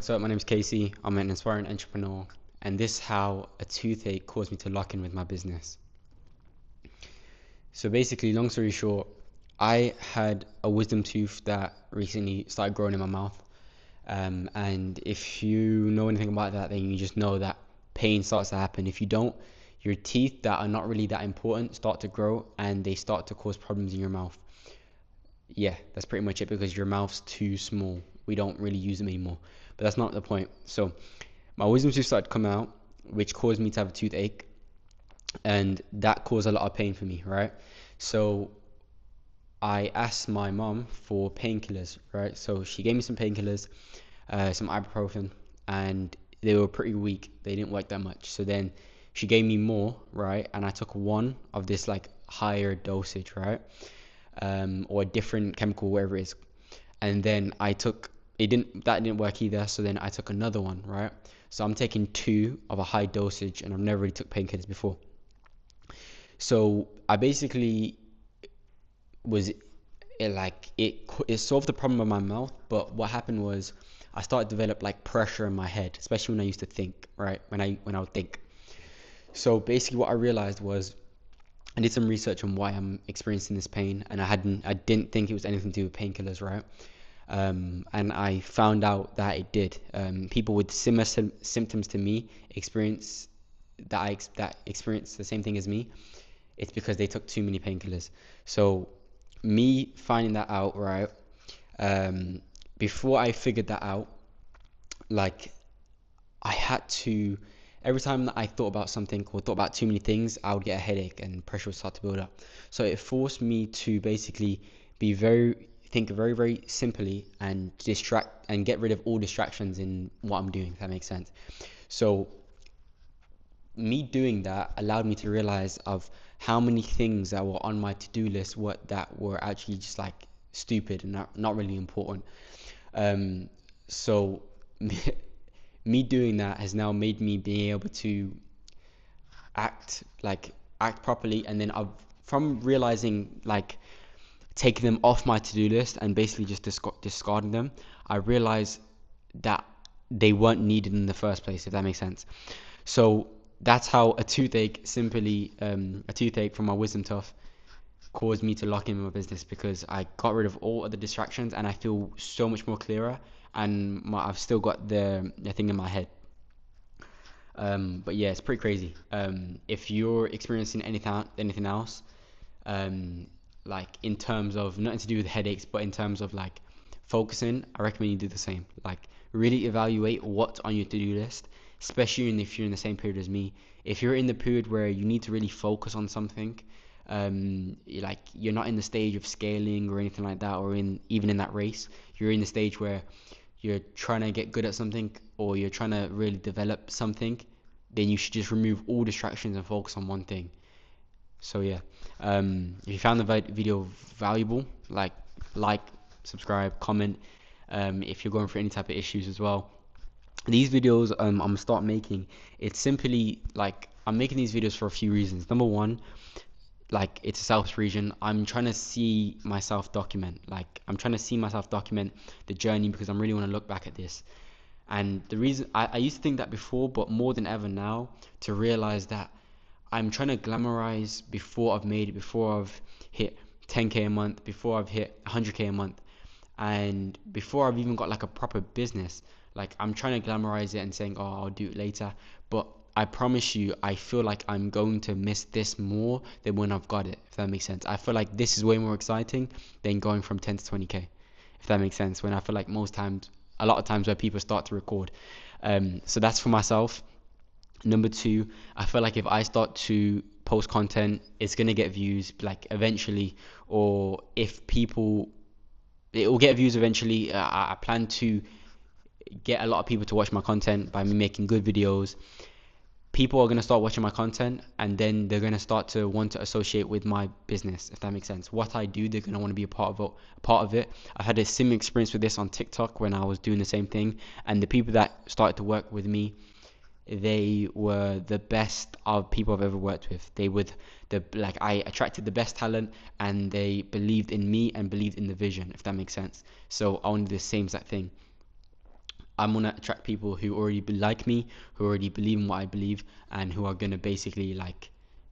what's up? My name is Casey. I'm an inspiring entrepreneur, and this is how a toothache caused me to lock in with my business. So basically, long story short, I had a wisdom tooth that recently started growing in my mouth. And if you know anything about that, then you just know that pain starts to happen. If you don't, your teeth that are not really that important start to grow and they start to cause problems in your mouth. Yeah, that's pretty much it because your mouth's too small. We don't really use them anymore. But that's not the point. So my wisdom tooth started to come out, which caused me to have a toothache, and that caused a lot of pain for me, right? So I asked my mom for painkillers, right? So she gave me some painkillers, some ibuprofen, and they were pretty weak. They didn't work that much. So then she gave me more, right? And I took one of this like higher dosage, right? Or a different chemical, whatever it is. And then I took that didn't work either. So then I took another one, right? So I'm taking two of a high dosage, and I've never really took painkillers before. So I basically was it solved the problem of my mouth, but what happened was I started to develop like pressure in my head, especially when I used to think, right? When I would think. So basically what I realized was I did some research on why I'm experiencing this pain, and I didn't think it was anything to do with painkillers, right? And I found out that it did. People with similar symptoms to me that experience the same thing as me. It's because they took too many painkillers. So me finding that out, right? Before I figured that out, like I had to, every time that I thought about something or thought about too many things, I would get a headache and pressure would start to build up. So it forced me to basically think very, very simply and distract and get rid of all distractions in what I'm doing, if that makes sense. So me doing that allowed me to realize of how many things that were on my to-do list that were actually just like stupid and not really important. So me doing that has now made me being able to act properly, and then from realizing like taking them off my to-do list and basically just discarding them, I realized that they weren't needed in the first place, if that makes sense. So that's how a toothache from my wisdom tooth caused me to lock in my business, because I got rid of all other distractions and I feel so much more clearer, and I've still got the thing in my head. But yeah, it's pretty crazy. If you're experiencing anything else, um, like in terms of nothing to do with headaches, but in terms of like focusing, I recommend you do the same. Like really evaluate what's on your to-do list, especially if you're in the same period as me. If you're in the period where you need to really focus on something, like you're not in the stage of scaling or anything like that, or even in that race, you're in the stage where you're trying to get good at something or you're trying to really develop something, then you should just remove all distractions and focus on one thing. So yeah, if you found the video valuable, like, subscribe, comment. If you're going through any type of issues as well, these videos I'm gonna start making. It's simply like I'm making these videos for a few reasons. Number one, like it's a selfish reason. I'm trying to see myself document. Like I'm trying to see myself document the journey, because I really want to look back at this. And the reason I used to think that before, but more than ever now, to realize that I'm trying to glamorize before I've made it, before I've hit 10K a month, before I've hit 100K a month, and before I've even got like a proper business. Like I'm trying to glamorize it and saying, oh, I'll do it later. But I promise you, I feel like I'm going to miss this more than when I've got it, if that makes sense. I feel like this is way more exciting than going from 10 to 20K, if that makes sense. When I feel like a lot of times where people start to record. So that's for myself. Number two, I feel like if I start to post content, it's gonna get views like eventually, or if people, it will get views eventually. I plan to get a lot of people to watch my content by me making good videos. People are going to start watching my content, and then they're going to start to want to associate with my business, if that makes sense. What I do, they're going to want to be a part of it. I've had a similar experience with this on TikTok when I was doing the same thing, and the people that started to work with me, they were the best of people I've ever worked with. I attracted the best talent, and they believed in me and believed in the vision, if that makes sense. So I want to do the same exact thing. I'm gonna attract people who already like me, who already believe in what I believe, and who are gonna basically like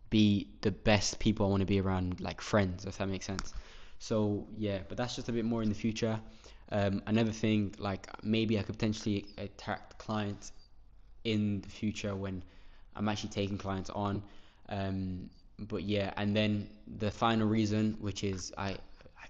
be the best people I want to be around, like friends, if that makes sense. So yeah, but that's just a bit more in the future. Another thing, like maybe I could potentially attract clients in the future when I'm actually taking clients on. But yeah, and then the final reason, which is I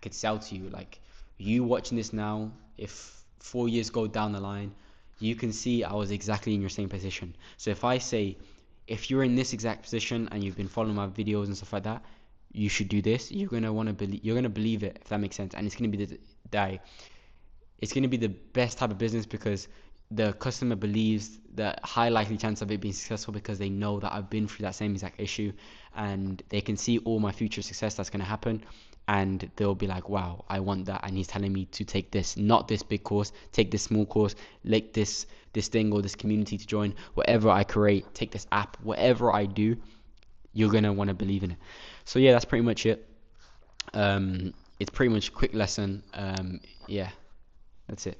could sell to you, like you watching this now, if 4 years go down the line, you can see I was exactly in your same position. So if I say, if you're in this exact position and you've been following my videos and stuff like that, you should do this. You're gonna want to believe. You're gonna believe it, if that makes sense. And it's gonna be it's going to be the best type of business because the customer believes the high likely chance of it being successful because they know that I've been through that same exact issue, and they can see all my future success that's going to happen, and they'll be like, wow, I want that. And he's telling me to take this, not this big course, take this small course, like this thing or this community to join, whatever I create, take this app, whatever I do, you're going to want to believe in it. So yeah, that's pretty much it. It's pretty much a quick lesson. Yeah, that's it.